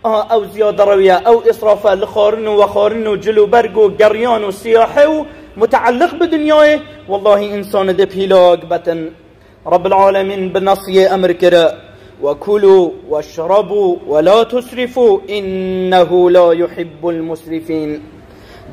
او زيادة روية او اسرافة لخارن وخارن وجلو برق وقريان وسياحة متعلق بدنياه، والله انسان دب هلاك بتن. رب العالمين بالنصية امر كرا وكلوا واشربوا ولا تسرفوا انه لا يحب المسرفين.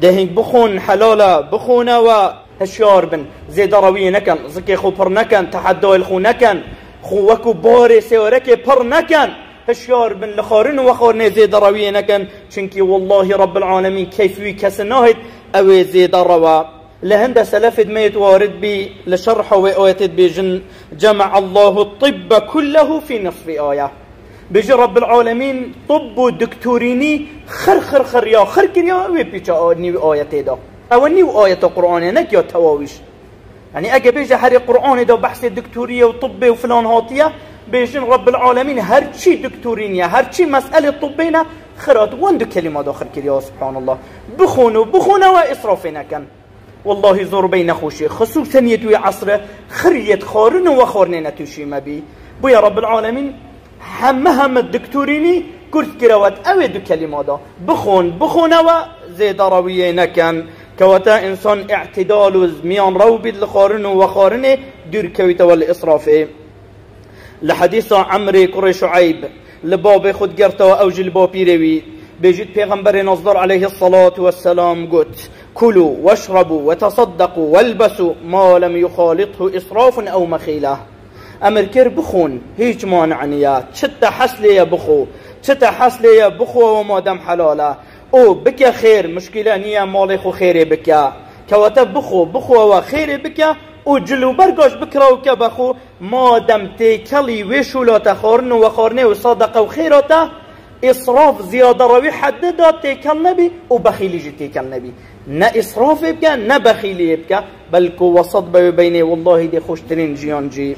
دهنك بخون حلالا بخونا وهشيار بن زيد روية نكن زكي خو پر نكن تحدى الخو نكن خو وكو باري سيوركي پر نكن هشيار بن لخارن وخارن زيد روية نكن چنكي والله رب العالمين كيفوي كسناهد او زيد روا. لهند سلفد ما يتوارد بي لشرح وآيات بيجن جمع الله الطب كله في نصف آية. بيجي رب العالمين طب ودكتوريني خر يا خر كريا ويبيجا نيو آيات دا او نيو آيات قرآن نك يا تواويش. يعني اجا بيجي هري قرآن دا بحث دكتورية وطب وفلان هاتية بيجن رب العالمين هرشي دكتورينيا هرشي مسألة طبينا خرات وندو كلمة دا خر كريا سبحان الله. بخونوا وإسرافنا كان والله زور بين خوشي خصوصا يتوي عصره خريت خارن وخارن نتوشي مبي بو يا رب العالمين هم الدكتوريني كرت كروات او دو كلمة دا بخون وزيد روية نكن كوتا انسان اعتدال ميان روبد لخارن وخارن دور كويت والإسرافه. لحديث عمري قري شعيب لباب خود قرتا او جلبابي روي بيجد پیغمبر نصدر عليه الصلاة والسلام قلت كلوا واشربوا وتصدقوا والبسوا ما لم يخالطه إسراف أو مخيلة. أمر كير بخون هيج مانعنيات شتا حسلي يا بخو شتا حسلي يا بخو وما دام حلاله او بك خير مشكلة نية مالي خو خيري بك كوتا بخو وخيري بك وجلو برقاش بكراو كبخو ما دام تيكلي وشولا تخارن وخارنه وصادقه وخيراته إسراف زيادة روي حددا تيكل نبي وبخيلي جي تيكل نبي نا إسراف يبكى نا بخيلي يبكى بل كو وسط بيني والله دي خوشترين جيان جي.